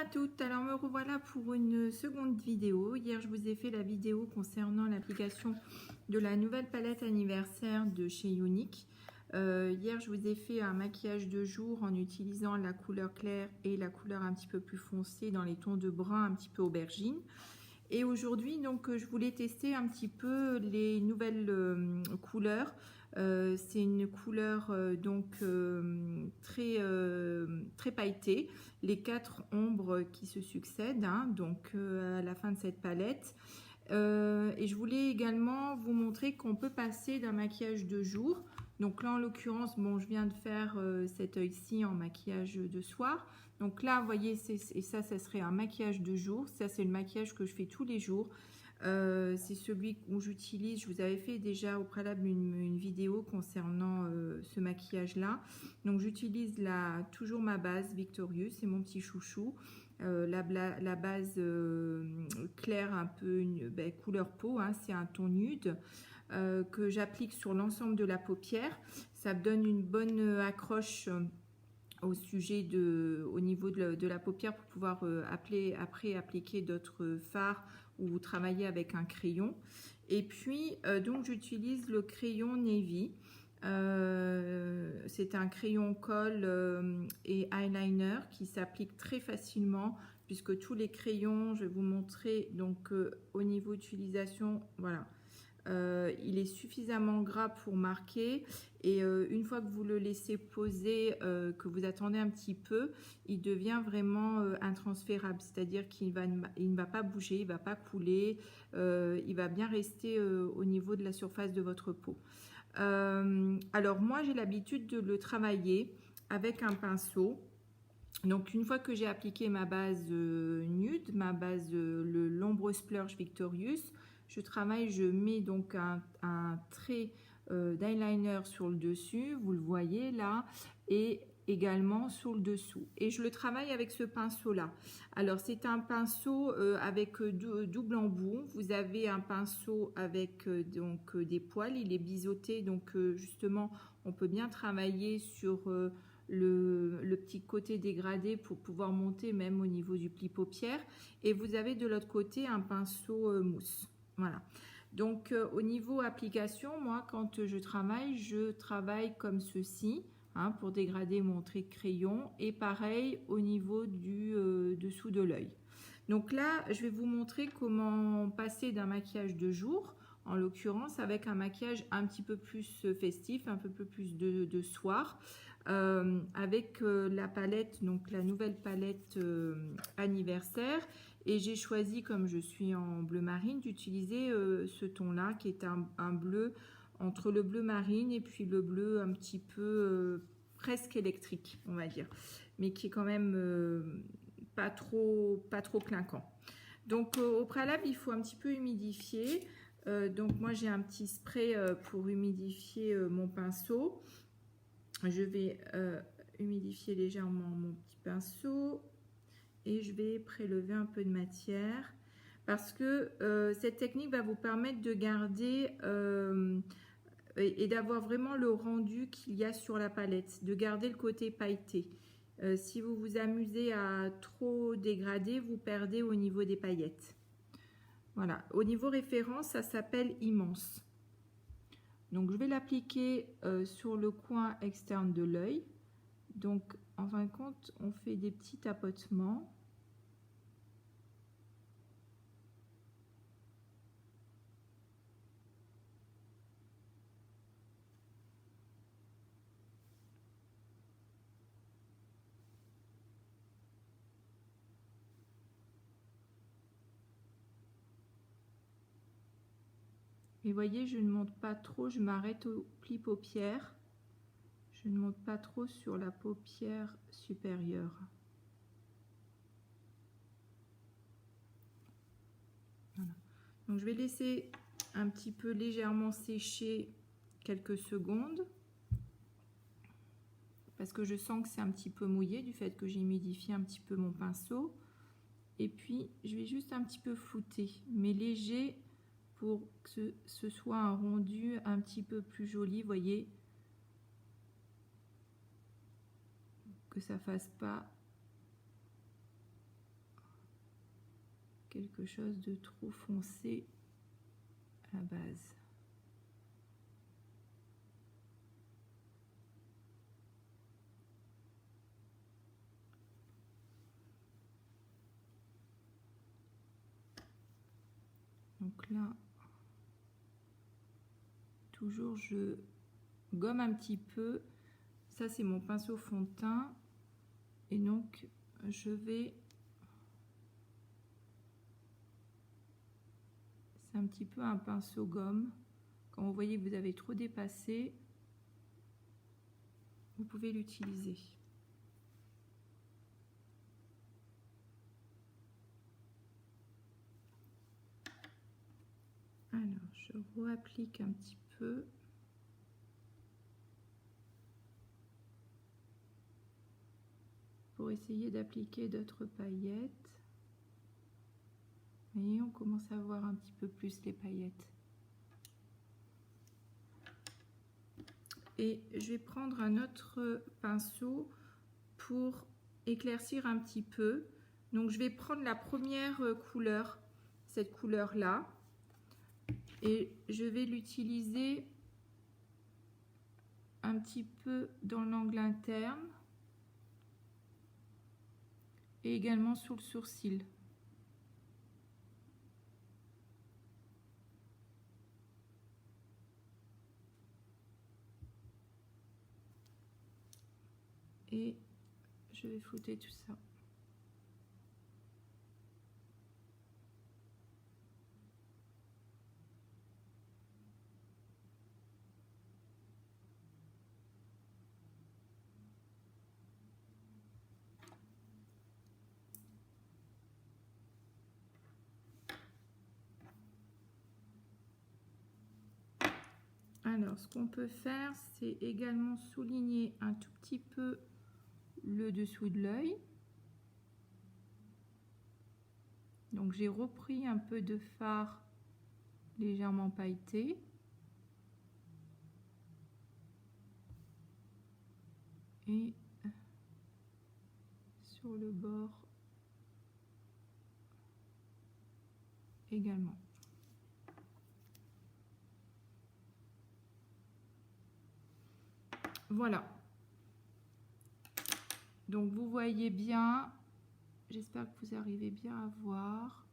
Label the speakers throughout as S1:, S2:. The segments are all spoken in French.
S1: à toutes, alors me revoilà pour une seconde vidéo. Hier je vous ai fait la vidéo concernant l'application de la nouvelle palette anniversaire de chez Younique. Hier je vous ai fait un maquillage de jour en utilisant la couleur claire et la couleur un petit peu plus foncée dans les tons de brun un petit peu aubergine. Et aujourd'hui donc je voulais tester un petit peu les nouvelles couleurs. C'est une couleur très pailletée, les 4 ombres qui se succèdent à la fin de cette palette. Et je voulais également vous montrer qu'on peut passer d'un maquillage de jour. Donc là en l'occurrence, bon, je viens de faire cet œil-ci en maquillage de soir. Donc là, vous voyez, ça serait un maquillage de jour. Ça, c'est le maquillage que je fais tous les jours. C'est celui où j'utilise, je vous avais fait déjà au préalable une vidéo concernant ce maquillage là. Donc j'utilise toujours ma base Victorious, c'est mon petit chouchou, la base claire un peu couleur peau, c'est un ton nude que j'applique sur l'ensemble de la paupière. Ça me donne une bonne accroche au niveau de la paupière pour pouvoir après appliquer d'autres fards ou travailler avec un crayon. Et puis donc j'utilise le crayon Navy. C'est un crayon colle et eyeliner qui s'applique très facilement, puisque tous les crayons, je vais vous montrer donc au niveau utilisation, voilà. Il est suffisamment gras pour marquer, et une fois que vous le laissez poser, que vous attendez un petit peu, il devient vraiment intransférable, c'est-à-dire qu'il ne va pas bouger, il ne va pas couler, il va bien rester au niveau de la surface de votre peau. Alors moi j'ai l'habitude de le travailler avec un pinceau. Donc une fois que j'ai appliqué ma base nude, ma base l'ombre splurge Victorious, je mets donc un trait d'eyeliner sur le dessus, vous le voyez là, et également sur le dessous. Et je le travaille avec ce pinceau là. Alors c'est un pinceau avec double embout. Vous avez un pinceau avec des poils, il est biseauté, donc justement on peut bien travailler sur le petit côté dégradé pour pouvoir monter même au niveau du pli paupière. Et vous avez de l'autre côté un pinceau mousse. Voilà. Donc au niveau application, moi quand je travaille comme ceci, pour dégrader mon trait de crayon, et pareil au niveau du dessous de l'œil. Donc là je vais vous montrer comment passer d'un maquillage de jour, en l'occurrence avec un maquillage un petit peu plus festif, un peu plus de soir, avec la palette, donc la nouvelle palette anniversaire. Et j'ai choisi, comme je suis en bleu marine, d'utiliser ce ton là qui est un bleu entre le bleu marine et puis le bleu un petit peu presque électrique, on va dire, mais qui est quand même pas trop clinquant. Donc au préalable il faut un petit peu humidifier. Donc moi j'ai un petit spray pour humidifier mon pinceau. Je vais humidifier légèrement mon petit pinceau et je vais prélever un peu de matière, parce que cette technique va vous permettre de garder et d'avoir vraiment le rendu qu'il y a sur la palette, de garder le côté pailleté. Si vous vous amusez à trop dégrader, vous perdez au niveau des paillettes. Voilà, au niveau référence, ça s'appelle Immense. Donc je vais l'appliquer sur le coin externe de l'œil. Donc en fin de compte, on fait des petits tapotements. Et voyez, je ne monte pas trop, je m'arrête au pli paupière. Je ne monte pas trop sur la paupière supérieure. Voilà. Donc je vais laisser un petit peu légèrement sécher quelques secondes, parce que je sens que c'est un petit peu mouillé du fait que j'ai humidifié un petit peu mon pinceau. Et puis je vais juste un petit peu flouter, mais léger, pour que ce soit un rendu un petit peu plus joli, voyez, que ça fasse pas quelque chose de trop foncé à la base. Donc là, toujours je gomme un petit peu. Ça c'est mon pinceau fond de teint. Et donc je vais... C'est un petit peu un pinceau gomme. Quand vous voyez que vous avez trop dépassé, vous pouvez l'utiliser. Alors, je réapplique un petit peu. Pour essayer d'appliquer d'autres paillettes. Et on commence à voir un petit peu plus les paillettes. Et je vais prendre un autre pinceau pour éclaircir un petit peu. Donc je vais prendre la première couleur, cette couleur là, et je vais l'utiliser un petit peu dans l'angle interne et également sous le sourcil. Et je vais flouter tout ça. Alors, ce qu'on peut faire, c'est également souligner un tout petit peu le dessous de l'œil. Donc, j'ai repris un peu de fard légèrement pailleté. Et sur le bord également. Voilà. Donc vous voyez bien, j'espère que vous arrivez bien à voir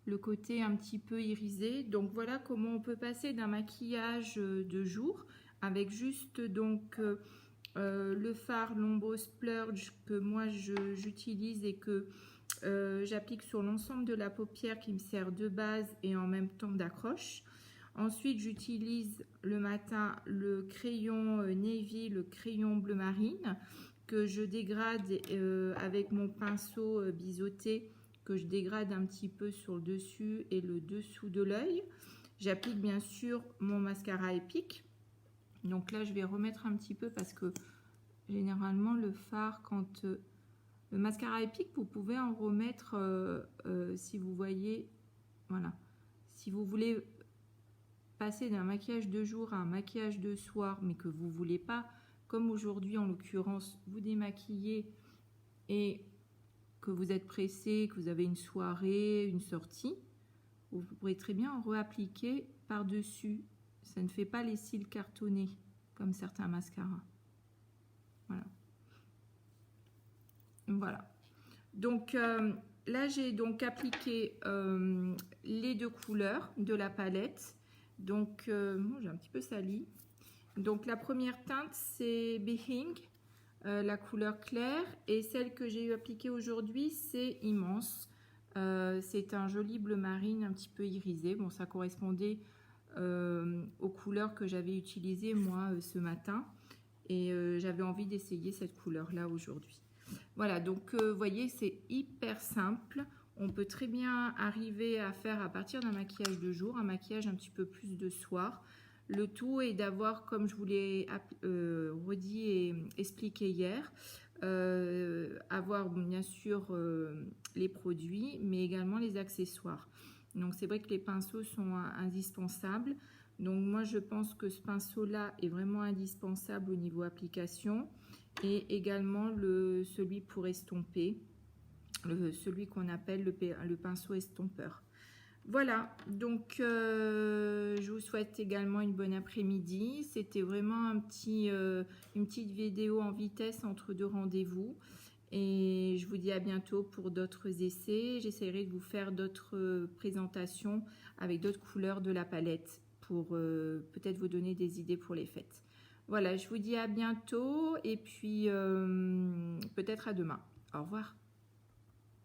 S1: le côté un petit peu irisé. Donc voilà comment on peut passer d'un maquillage de jour avec juste donc le fard l'ombre splurge que moi j'utilise et que j'applique sur l'ensemble de la paupière qui me sert de base et en même temps d'accroche. Ensuite, j'utilise le matin le crayon Navy, le crayon bleu marine, que je dégrade avec mon pinceau biseauté, que je dégrade un petit peu sur le dessus et le dessous de l'œil. J'applique bien sûr mon mascara Epic. Donc là, je vais remettre un petit peu parce que généralement, le fard, quand... le mascara Epic, vous pouvez en remettre si vous voyez... Voilà. Si vous voulez passer d'un maquillage de jour à un maquillage de soir, mais que vous ne voulez pas, comme aujourd'hui en l'occurrence, vous démaquiller et que vous êtes pressé, que vous avez une soirée, une sortie, vous pourrez très bien en réappliquer par-dessus. Ça ne fait pas les cils cartonnés comme certains mascaras. Voilà. Voilà. Donc là, j'ai donc appliqué les deux couleurs de la palette. Donc, j'ai un petit peu sali. Donc, la première teinte, c'est Being, la couleur claire. Et celle que j'ai appliquée aujourd'hui, c'est Immense. C'est un joli bleu marine, un petit peu irisé. Bon, ça correspondait aux couleurs que j'avais utilisées, moi, ce matin. Et j'avais envie d'essayer cette couleur-là aujourd'hui. Voilà, donc vous voyez, c'est hyper simple. On peut très bien arriver à faire à partir d'un maquillage de jour, un maquillage un petit peu plus de soir. Le tout est d'avoir, comme je vous l'ai redit et expliqué hier, avoir bien sûr les produits, mais également les accessoires. Donc c'est vrai que les pinceaux sont indispensables. Donc moi je pense que ce pinceau-là est vraiment indispensable au niveau application. Et également celui pour estomper. celui qu'on appelle le pinceau estompeur. Voilà, donc je vous souhaite également une bonne après-midi. C'était vraiment une petite vidéo en vitesse entre deux rendez-vous. Et je vous dis à bientôt pour d'autres essais. J'essaierai de vous faire d'autres présentations avec d'autres couleurs de la palette pour peut-être vous donner des idées pour les fêtes. Voilà, je vous dis à bientôt et puis peut-être à demain. Au revoir.